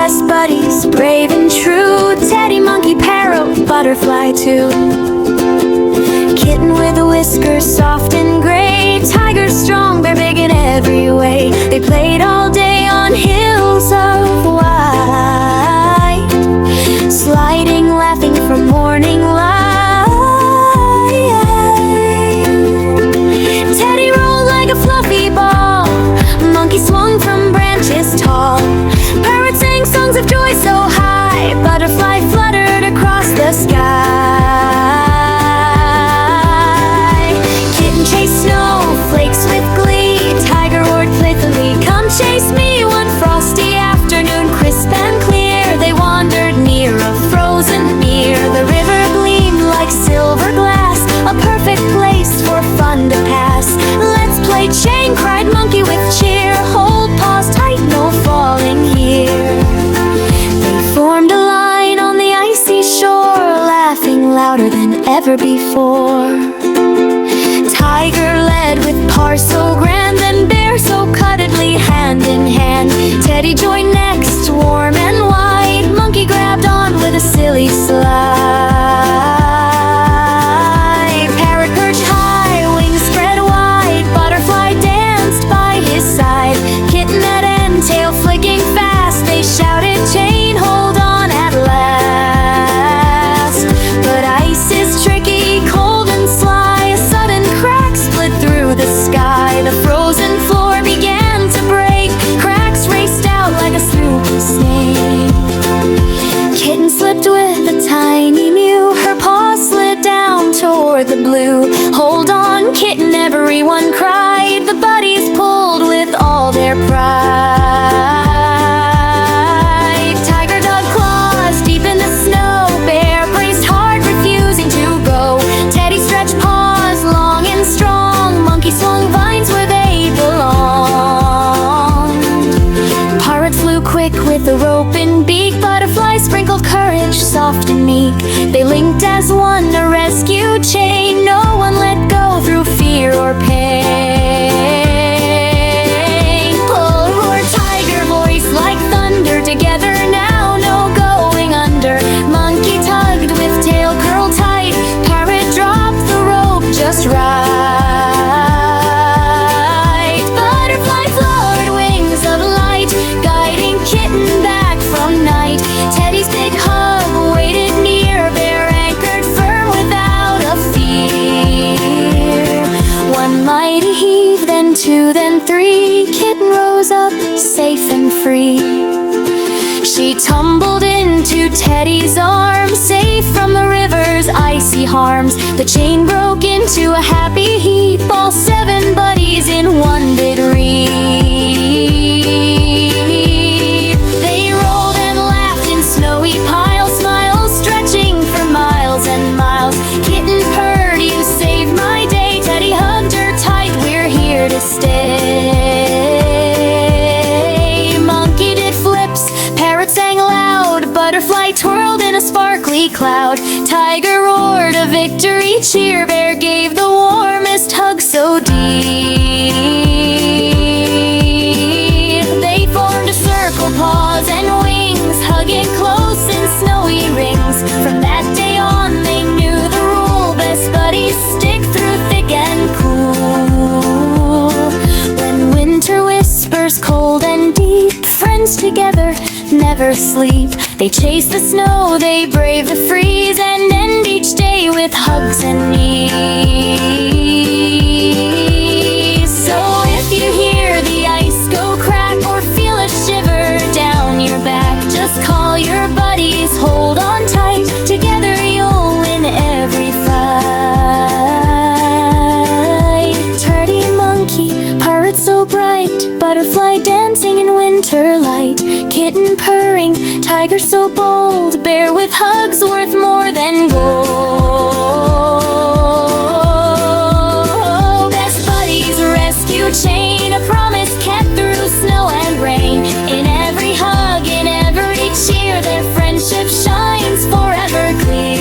best buddies, brave and true. Teddy, monkey, parrot, butterfly too. Kitten with whiskers, soft and gray. Tiger strong, bear big in every way. They played all day on hills of white, sliding, laughing from morning light. Teddy rolled like a fluffy ball, monkey swung from branches tall. Parrot sang songs of joy so high, butterfly fluttered across the sky. Kitten chased snowflakes with glee, tiger roared playfully, come chase me. One frosty afternoon, crisp and clear, they wandered near a frozen pier. The river gleamed like silver glass, a perfect place for fun to pass. Let's play chain, cried monkey with cheer. Hold paws tight, no falling here. They formed a line on the icy shore, laughing louder than ever before. Tiger led with paw so grand, and bear so cuddly, hand in hand. Teddy joined next, warm and wide. Monkey grabbed on with a silly slide. Parrot perched high, wings spread wide. Butterfly danced by his side. Kitten at end, tail flicking fast. They shouted, chain, hold on at last. But ice is tricky, cold and sly. A sudden crack split through the sky. The frozen floor began to break. Cracks raced out like a swoopy snake. Kitten slipped with a tiny mew. Her paw slid down toward the blue. Hold on, kitten, everyone cried. The buddies pulled with all their pride. Tiger dug claws deep in the snow. Bear braced hard, refusing to go. Teddy stretched paws long and strong. Monkey swung vines where they belonged. Parrot flew quick with a rope and beak. Butterfly sprinkled courage, soft and meek. They linked as one, a rescue chain. No one let go through fear or pain. Pull, roar, tiger, voice like thunder. Together now, no going under. Monkey tugged with tail curled tight. Parrot dropped the rope just right. Butterfly fluttered wings of light, guiding kitten back from night. Teddy's big hug waited near. Bear anchored firm without a fear. One mighty heave, then two, then three. Kitten rose up, safe and free. She tumbled into Teddy's arms, safe from the river's icy harms. The chain broke into a happy heap. All seven buddies in one did reap. They rolled and laughed in snowy piles, smiles stretching for miles and miles. Kitten purred, you saved my day. Teddy hugged her tight, we're here to stay. Monkey did flips, parrot sang loud. Butterfly twirled in a sparkly cloud. Tiger roared a victory cheer. Bear gave the warmest hug so deep. They formed a circle, paws and wings, hugging close in snowy rings. From that day on they knew the rule, best buddies stick through thick and cool. When winter whispers cold and deep, friends together never sleep. They chase the snow, they brave the freeze, and end each day with hugs and knees. So if you hear the ice go crack or feel a shiver down your back, just call your buddies, hold on tight. Together you'll win every fight. Turdy monkey, parrot so bright, butterfly dancing in winter light. Kitten purring, tiger so bold, bear with hugs worth more than gold. Best buddies rescue chain, a promise kept through snow and rain. In every hug, in every cheer, their friendship shines forever clear.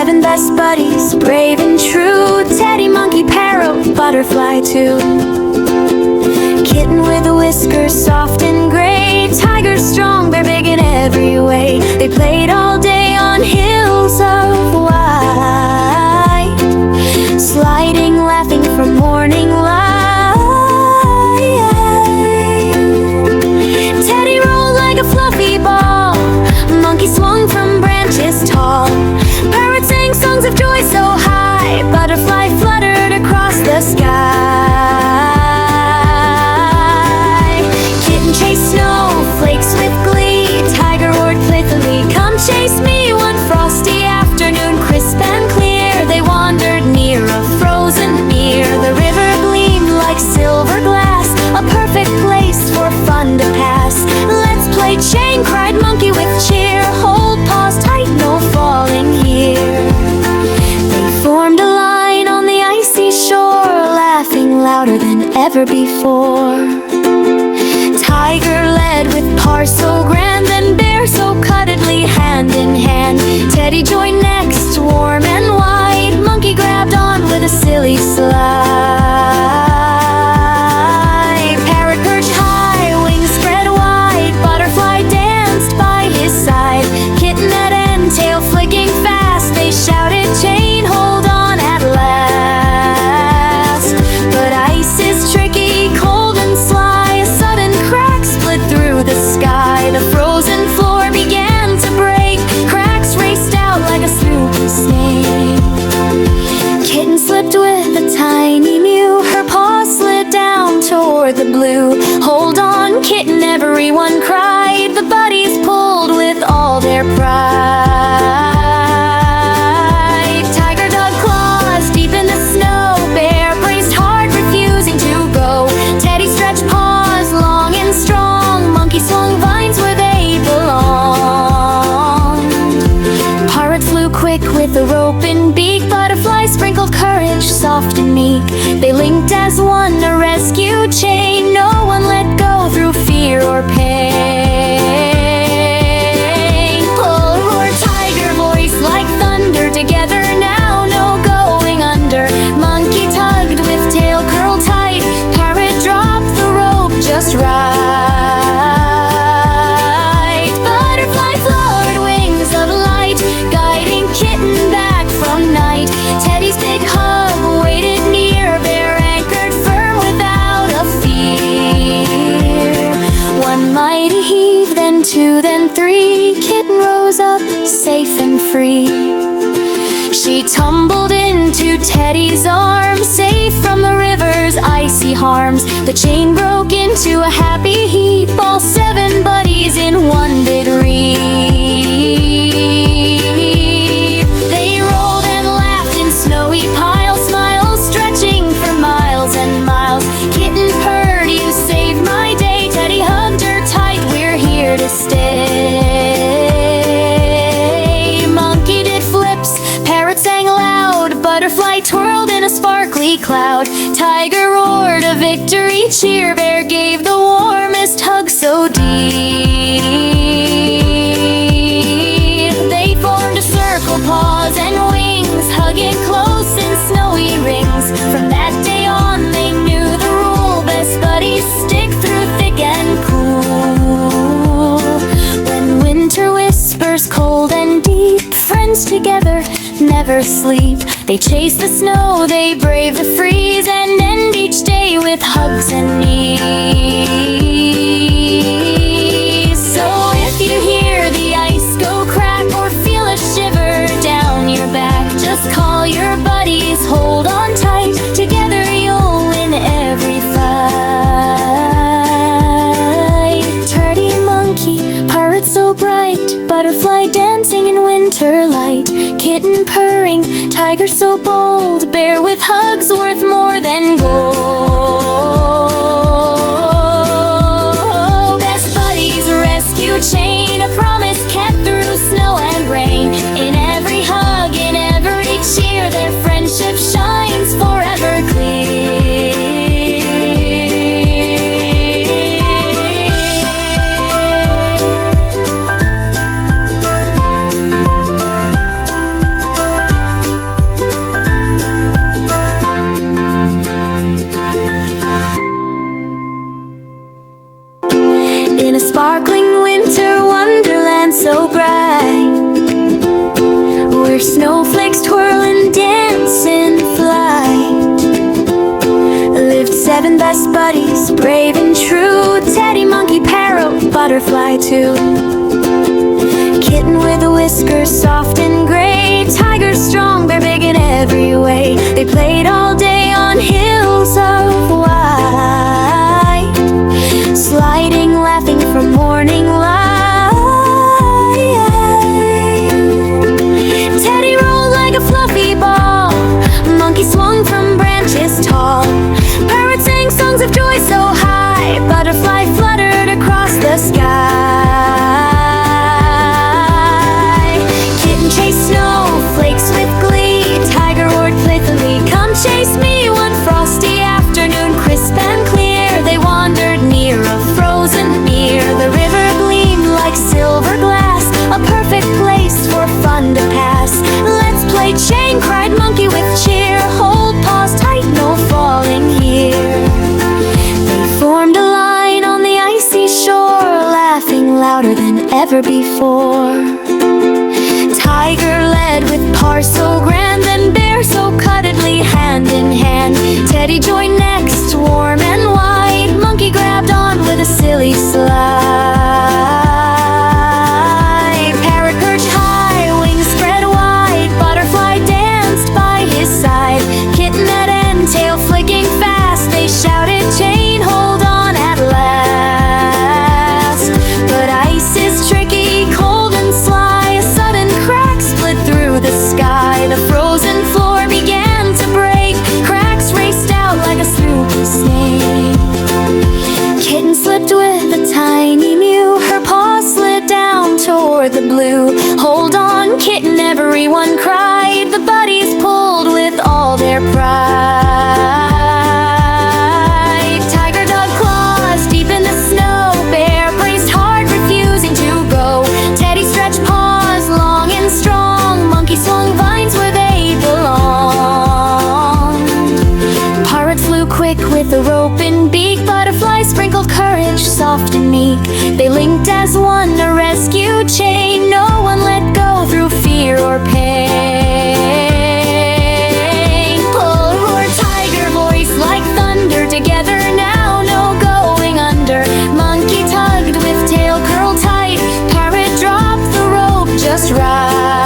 7 best buddies, brave and true. Teddy, monkey, parrot, butterfly too. Kitten with whiskers, soft and gray. Tiger strong, bear big in every way. They played all day on hills of white, sliding, laughing from morning light. Teddy rolled like a fluffy ball, monkey swung from branches tall. Parrot sang songs of joy so high, butterfly fluttered across the sky. Kitten chased snowflakes with glee. Tiger roared playfully, come chase me. One frosty afternoon, crisp and clear, they wandered near a frozen pier. The river gleamed like silver glass, a perfect place for fun to pass. Let's play chain, cried monkey with cheer. Hold paws tight, no falling here. They formed a line on the icy shore, laughing louder than ever before. Tiger led with paws so grand, then bear so cuddly, hand in hand. Teddy joined next, warm and wide. Monkey grabbed on with a silly slide. Parrot perched high, wings spread wide. Butterfly danced by his side. Kitten at end, tail flicking fast. They shouted, chain, hold on at last. But ice is tricky, cold and sly. A sudden crack split through the sky. The frozen floor began to break. Cracks raced out like a swooping snake. Kitten slipped with a tiny mew. Her paw slid down toward the blue. Hold on, kitten, everyone cried. The buddies pulled with all their pride. Tiger dug claws deep in the snow. Bear braced hard, refusing to go. Teddy stretched paws long and strong. Monkey swung vines where they belonged. Parrot flew quick with a rope and beak. Butterfly sprinkled courage, soft and meek. They linked as one, a rescue chain. No one let go through fear or pain. Pull, roar, tiger, voice like thunder. Together now, no going under. Monkey tugged with tail curled tight. Parrot dropped the rope just right. Butterfly fluttered wings of light, guiding kitten back from night. Teddy's big hug waited near. Bear anchored firm without a fear. One mighty heave, then two, then three. Kitten rose up, safe and free. She tumbled into Teddy's arms, safe from the river's icy harms. The chain broke into a happy heap. All 7 buddies in one did reap. They rolled and laughed in snowy piles, smiles stretching for miles and miles. Kitten purred, you saved my day. Teddy hugged her tight, we're here to stay. Monkey did flips, parrot sang loud. Butterfly twirled in a sparkly cloud. Tiger roared a victory cheer. Bear gave the warmest hug so deep. They formed a circle, paws and wings, hugging close in snowy rings. From that day on they knew the rule, best buddies stick through thick and cool. When winter whispers cold and deep, friends together never sleep. They chase the snow, they brave the freeze, and end each day with hugs and knees. So if you hear the ice go crack or feel a shiver down your back, just call your buddies, hold on tight. Together you'll win every fight. Turdy monkey, parrot so bright. Butterfly dancing in winter light. Kitten purring, tiger so bold. Bear with hugs worth more than gold. Best buddies rescue chain, a promise kept through snow and rain. In every hug, in every cheer, their friendship shines forever clear. best buddies, brave and true. Teddy, monkey, parrot, butterfly too. Kitten with whiskers, soft and gray. Tiger strong, bear big in every way. They played all day on hills of white, sliding, laughing from morning light. Teddy rolled like a fluffy ball, monkey swung from branches tall. Parrot sang songs of joy so high, butterfly fluttered across the sky. Kitten chased snowflakes with glee. Tiger roared playfully, come chase me. One frosty afternoon, crisp and clear, they wandered near a frozen pier. The river gleamed like silver glass, a perfect place for fun to pass. Let's play chain, cried monkey with cheer. Hold paws tight, no falling here. They formed a line on the icy shore, laughing louder than ever before. Tiger led with paws so grand, and bear so cuddly, hand in hand. Teddy joined next, warm and wide. Monkey grabbed on with a silly slide. Parrot perched high, wings spread wide. Butterfly danced by his side. Kitten at end, tail flicking fast. They shouted, chain, hold on at last. But ice is tricky, cold and sly. A sudden crack split through the sky. The frozen floor began to break. Cracks raced out like a swoopy snake. Kitten slipped with a tiny mew. Her paw slid down toward the blue. Hold on, kitten, everyone cried. The buddies pulled with all their pride. Tiger dug claws deep in the snow. Bear braced hard, refusing to go. Teddy stretched paws long and strong. Monkey swung vines where they belonged. Parrot flew quick with a rope and beak. Butterfly sprinkled courage, soft and meek. They linked as one, a rescue chain. No one let go through fear or pain. Pull, roar, tiger, voice like thunder. Together now, no going under. Monkey tugged with tail curled tight. Parrot dropped the rope just right.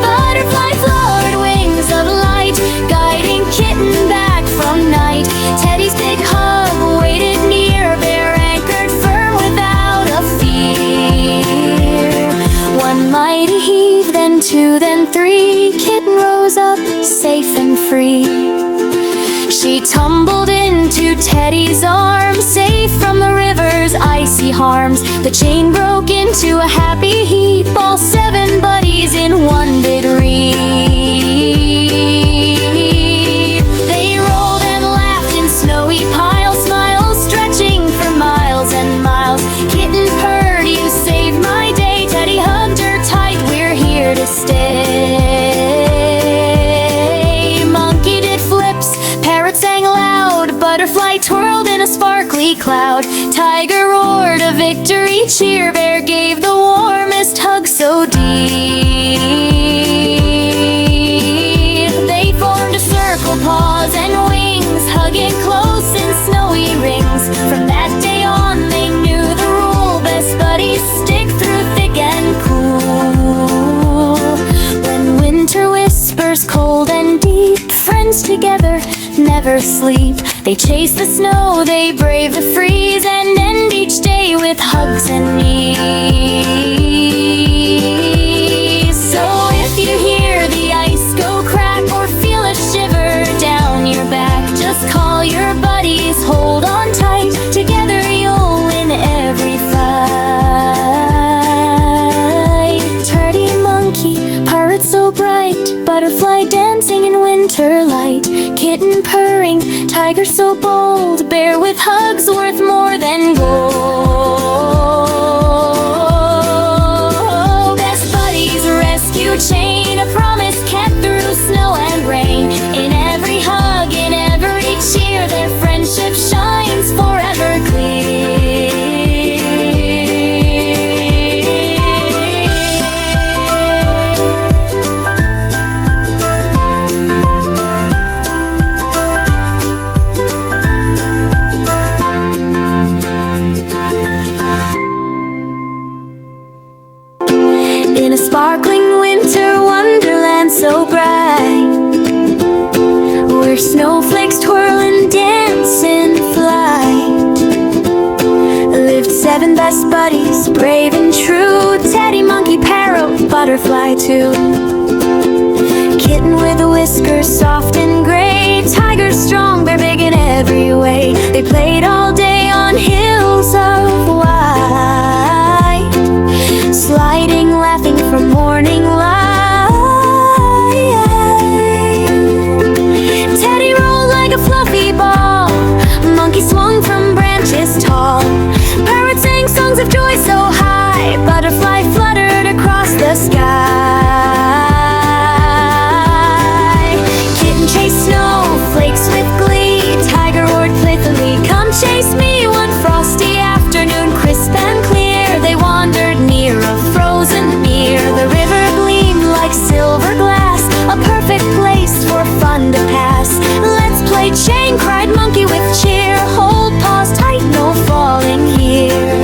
Butterfly fluttered wings of light, guiding kitten back from night. Teddy's big hug waited near. Bear anchored firm without a fear. One mighty heave, then two, then three. Kitten rose up, safe and free. She tumbled into Teddy's arms, safe from the river's icy harms. The chain broke into a happy heap. All seven buddies in one big reap. They rolled and laughed in snowy piles, smiles stretching for miles and miles. Kitten purred, you saved my day. Teddy hugged her tight, we're here to stay. Monkey did flips, parrot sang loud. Butterfly twirled in a sparkly cloud. Tiger roared a victory cheer. Bear gave the warmest hug so deep. They formed a circle, paws and wings, hugging close in snowy rings. From that day on they knew the rule. Best buddies stick through thick and cool. When winter whispers cold and deep, friends together never sleep. They chase the snow, they brave the freeze, and end each day with hugs and knees. So if you hear the ice go crack or feel a shiver down your back, just call your buddies, hold on tight. Together you'll win every fight. Turdy monkey, parrot so bright. Butterfly dancing in winter light. Kitten purring, tiger so bold. Bear with hugs worth more than gold. Best buddies, rescue chain, a promise kept through snow and rain. In every hug, in every cheer, their friendship shines forever clear. in a sparkling winter wonderland so bright, where snowflakes twirl and dance in flight, lived 7 best buddies, brave and true: Teddy, Monkey, Parrot, Butterfly too. Kitten with whiskers soft and gray, Tiger strong, bear big in every way. They played all day on hills of white, sliding, laughing from morning light. Teddy rolled like a fluffy ball, Monkey swung from branches tall. Parrot sang songs of joy so high, Butterfly fluttered across the sky. Kitten chased snowflakes with glee, Tiger roared playfully, "Come chase me," one frosty afternoon, crisp and clear. They wandered near a frozen pier. The river gleamed like silver glass, a perfect place for fun to pass. "Let's play chain," cried Monkey with cheer, "hold paws tight, no falling here."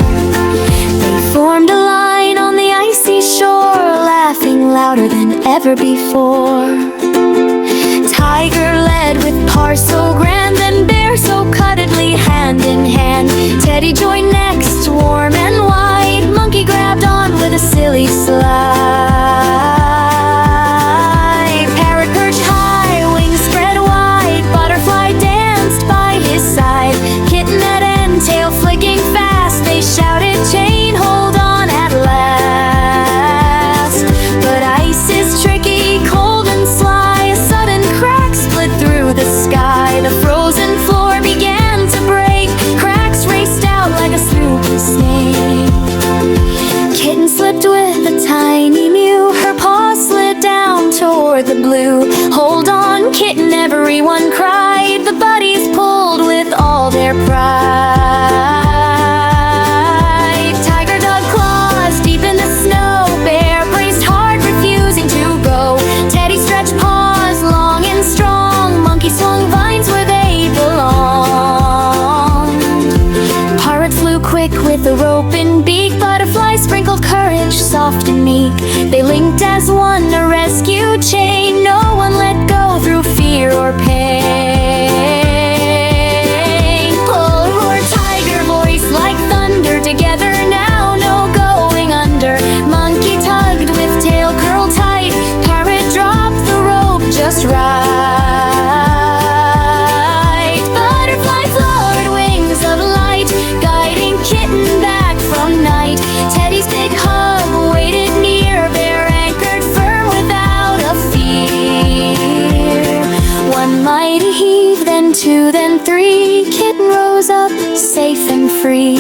They formed a line on the icy shore, laughing louder than ever before. Tiger led with paw so grand, and bear so cuddly, hand in hand. Teddy joined next, warm and wide, Monkey grabbed on with a silly slide. Parrot perched high, wings spread wide, Butterfly danced by his side. Kitten at end, tail flicking fast, they shouted, "Chain, hold on at last." But ice is tricky, cold and sly, a sudden crack split through the sky. The frozen floor began to break, cracks raced out like a swoopy snake. Kitten slipped with a tiny mew, her paw slid down toward the blue. "Hold on, kitten," everyone cried. The buddies pulled with all their pride. Tiger dug claws deep in the snow, bear braced hard, refusing to go. Teddy stretched paws long and strong, Monkey swung vines where they belonged. Parrot flew quick with a rope and beak, Butterfly sprinkled courage, soft and meek. They linked as one, a rescue chain, no one let go through fear or pain. Pull, roar, Tiger, voice like thunder, together now, no going under. Monkey tugged with tail curled tight, Parrot dropped the rope just right. Butterfly fluttered wings of light, guiding kitten back from night. Teddy's big hug waited near, bear anchored firm without a fear. One mighty heave, then 2, then 3, kitten rose up, safe and free.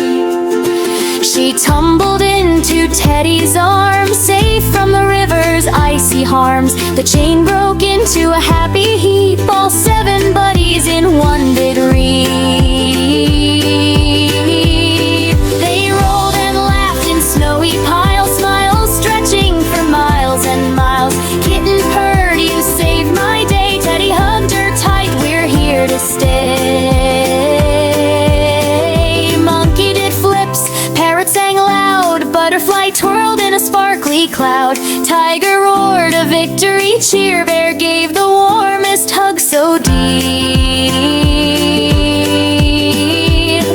She tumbled into Teddy's arms, safe from the river's icy harms. The chain broke into a happy heap, all 7 buddies in one big reap. They rolled and laughed in snowy piles, smiles stretching for miles and miles. Kitten purred, "You saved my day," Teddy hugged her tight, "We're here to stay." Monkey did flips, Parrot sang loud, Butterfly twirled in a sparkly cloud. Tiger roared a victory cheer, bear gave the warmest hug so deep.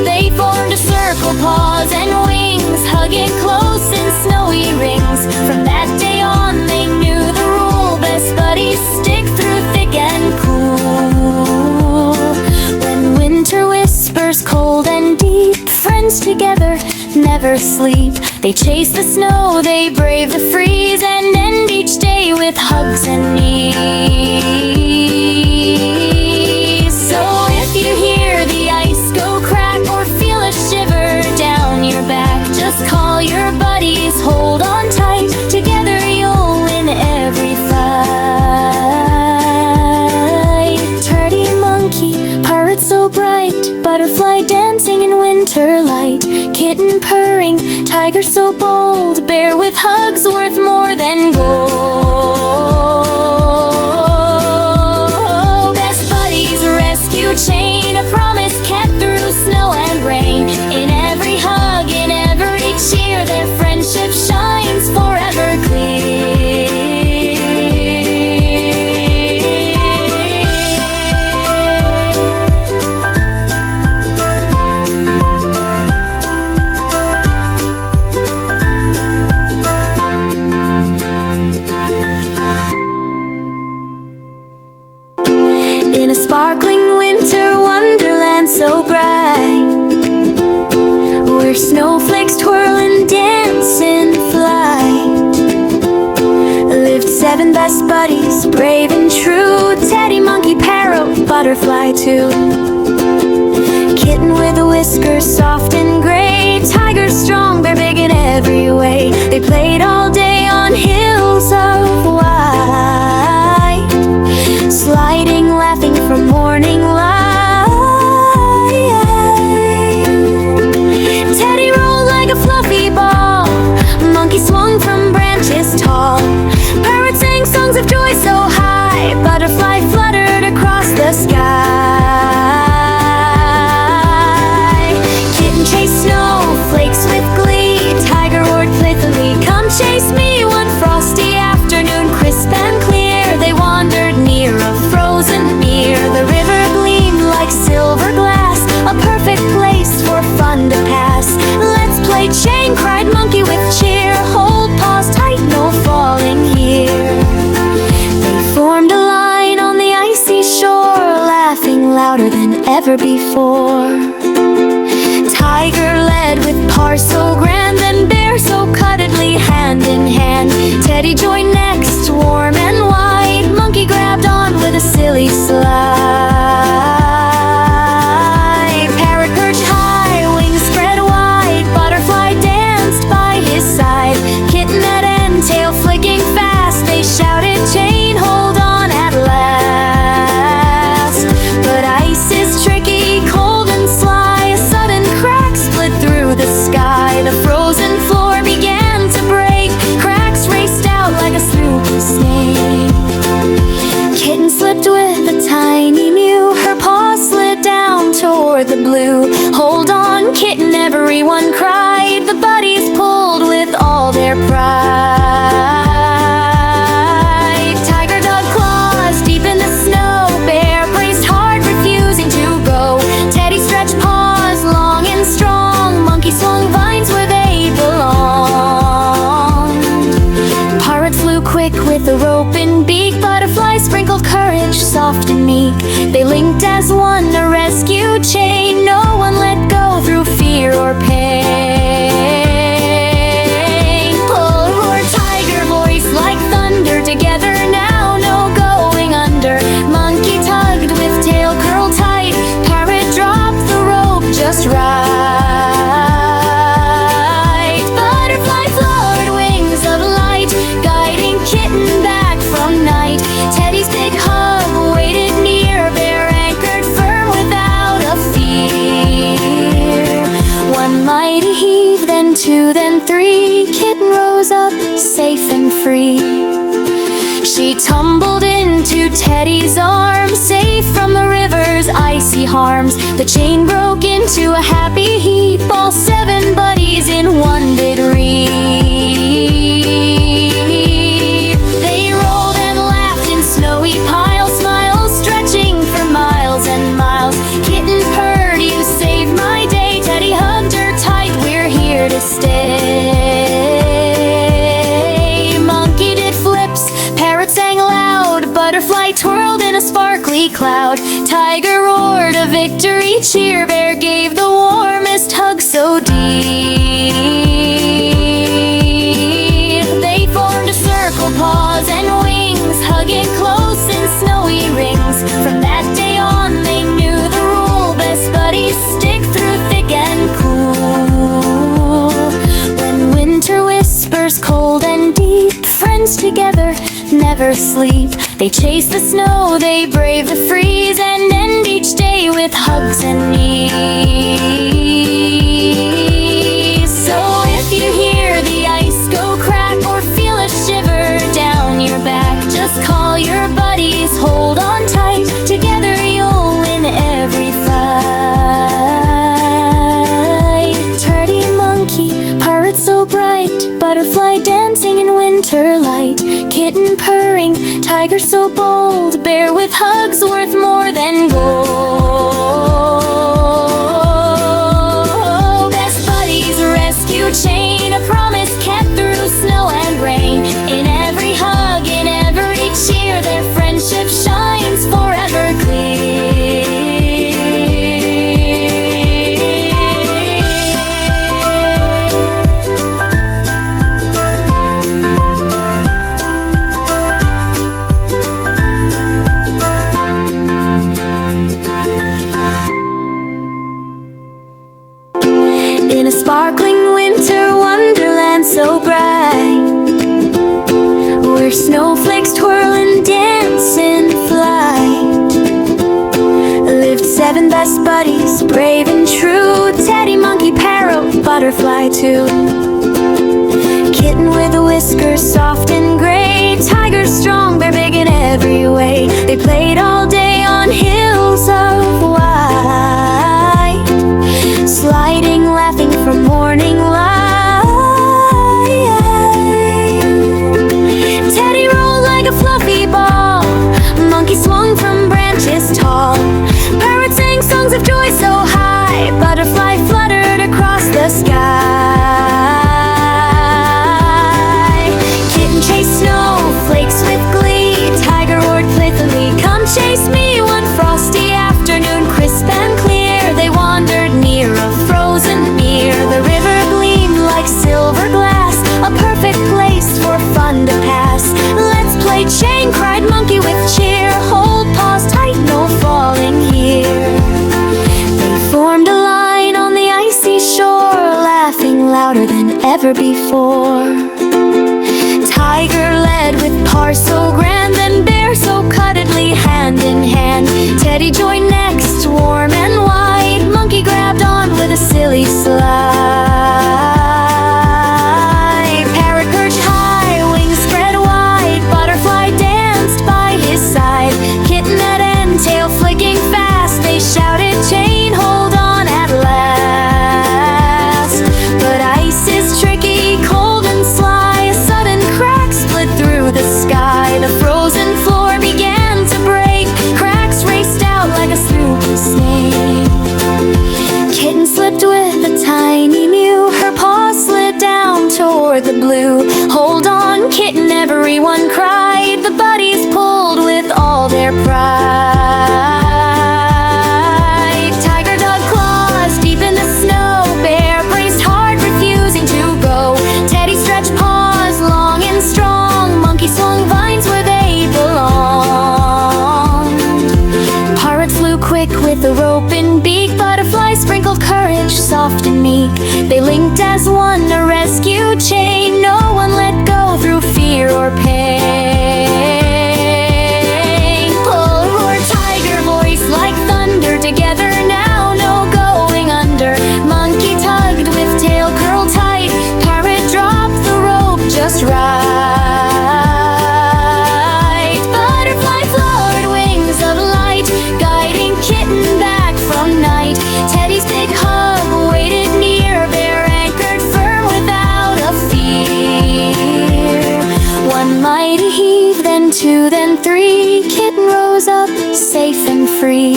They formed a circle, paws and wings, hugging close in snowy rings. From that day on they knew the rule, best buddies stick through thick and cool. When winter whispers cold and deep, friends together never sleep. They chase the snow, they brave the freeze, and end each day with hugs and knees. So if you hear the ice go crack or feel a shiver down your back, just call your buddies, hold on tight, together you'll win every fight. Teddy, Monkey, Parrot so bright, Butterfly dancing in winter light. Kitten purring, Tiger so bold, bear with hugs worth more than gold. Best buddies rescue chain, a promise kept through snow and rain. In every hug, in every cheer, their friendship shines forever clear. best buddies, brave and true. Teddy, monkey, parrot, butterfly too. Kitten with whiskers, soft and gray. Tiger strong, bear big in every way. They played all day on hills of white, sliding, laughing from morning light. Teddy rolled like a fluffy ball, monkey swung from branches tall. Parrot sang songs of joy so high, butterfly fluttered across the sky. Kitten chased snowflakes with glee. Tiger roared playfully, come chase me. One frosty afternoon, crisp and clear, they wandered near a frozen mere. The river gleamed like silver glass, a perfect place for fun to pass. Let's play chain, cried monkey with cheer. Hold paws tight, no falling here. They formed a line on the icy shore, laughing louder than ever before. Tiger led with paws so grand, then bear so cuddly, hand in hand. Teddy joined next, warm and wide. Monkey grabbed on with a silly slide. Parrot perched high, wings spread wide. Butterfly danced by his side. Kitten at end, tail flicking fast. They shouted, chain, hold on at last. But ice is tricky, cold and sly. A sudden crack split through the sky. The frozen floor began to break. Cracks raced out like a spooky snake. Kitten slipped with a tiny mew. Her paw slid down toward the blue. Hold on, kitten, everyone cried. The buddies pulled with all their pride. Tiger dug claws deep in the snow. Bear braced hard, refusing to go. Teddy stretched paws long and strong. Monkey swung vines where they belong. Parrot flew quick with a rope and beak. Butterfly sprinkled courage, soft and meek. They linked as one, a rescue chain. No one let go through fear or pain. Pull, roar, tiger, voice like thunder. Together now, no going under. Monkey tugged with tail curled tight. Parrot dropped the rope just right. Butterfly fluttered wings of light, guiding kitten back from night. Teddy's big hug waited near. Bear anchored firm without a fear. One mighty heave, then two, then three. Kitten rose up, safe and free. She tumbled into Teddy's arms, safe from the river's icy harms. The chain broke into a happy heap. All seven buddies in one did reap. They rolled and laughed in snowy piles, smiles stretching for miles and miles. Kitten purred, you saved my day. Teddy hugged her tight, we're here to stay. Monkey did flips, parrot sang loud. Butterfly twirled in a sparkly cloud. Tiger roared a victory cheer. Bear gave the warmest hug so deep. They formed a circle, paws and wings, hugging close in snowy rings. From that day on they knew the rule, best buddies stick through thick and cool. When winter whispers cold and deep, friends together never sleep. They chase the snow, they brave the freeze, and end each day with hugs and knees. So if you hear the ice go crack or feel a shiver down your back, just call your buddies, hold on tight. Together you'll win every fight. Turdy monkey, parrot so bright. Butterfly dancing in winter light. Kitten purring, tiger so bold. Bear with hugs worth more than gold. Best buddies, rescue chain, a promise kept through snow and rain. In every hug, in every cheer, their friendship shines forever clear. butterfly too. Kitten with whiskers soft and gray, tiger strong, bear big in every way. They played all day on hills of white, sliding, laughing from morning light. Teddy rolled like a fluffy ball, monkey swung from branches tall. Parrot sang songs of joy so high, butterfly fluttered across the sky. Kitten chased snowflakes with glee, tiger roared playfully, "Come chase me," one frosty afternoon, crisp and clear. They wandered near a frozen pier. The river gleamed like silver glass, a perfect place for fun to pass. "Let's play chain," cried monkey with cheer, "hold paws tight, no falling here." They formed a line on the icy shore, laughing louder than ever before. Tiger led with paws so grand, and bear so cuddly, hand in hand. Teddy joined next, warm and wide, monkey grabbed on with a silly slide. Parrot perched high, wings spread wide, butterfly danced by his side. Kitten at end, tail flicking fast, they shouted, "Chain, hold on at last." But ice is tricky, cold and sly, a sudden crack split through the sky. The frozen floor began to break, cracks raced out like a swooping snake. Kitten slipped with a tiny mew, her paws slid down toward the blue. "Hold on, kitten," everyone cried, the buddies pulled with all their pride. Tiger dug claws deep in the snow, bear braced hard, refusing to go. Teddy stretched paws long and strong, monkey swung vines where they belonged. Parrot flew quick with a rope and beak, butterfly sprinkled courage, soft and meek. They linked as one, a rescue chain, no one let go through fear or pain. Pull, roar, tiger voice like thunder, together now, no going under. Monkey tugged with tail curled tight, parrot dropped the rope just right. Butterfly fluttered wings of light, guiding kitten back from night. Teddy's big hug waited near, bear anchored firm without a fear. One mighty heave, then two, then three, kitten rose up safe and free.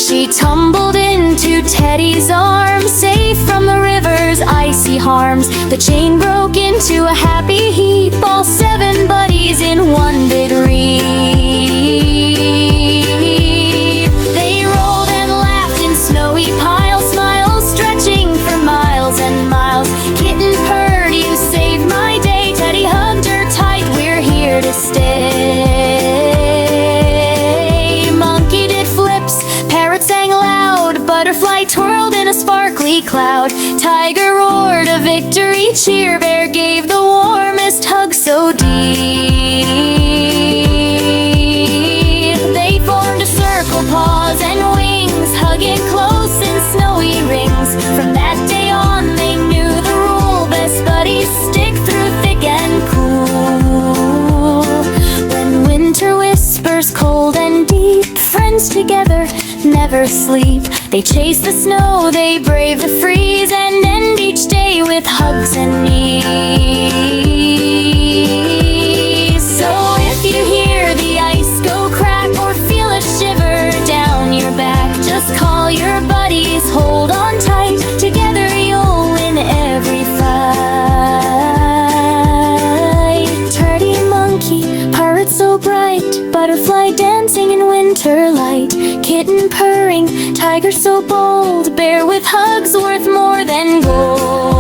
She tumbled into Teddy's arms, safe from the river's icy harms. The chain broke into a happy heap, all seven buddies in one big reap. They rolled and laughed in snowy piles, smiles stretching for miles and miles. Kitten purred, "You saved my day," Teddy hugged her tight, "We're here to stay." Monkey did flips, parrot sang loud, butterfly twirled in a sparkly cloud. Tiger roared a victory cheer, bear gave the warmest hug so deep. They formed a circle, paws and wings, hugging close in snowy rings. From that day on they knew the rule, best buddies stick through thick and cool. When winter whispers cold and deep, friends together never sleep. They chase the snow, they brave the freeze, and end each day with hugs and knees. So if you hear the ice go crack or feel a shiver down your back, just call your buddies, hold on tight, together you'll win every fight. Turdy monkey, parrot so bright, butterfly dancing in winter light. Kitten purring, tiger so bold, bear with hugs worth more than gold.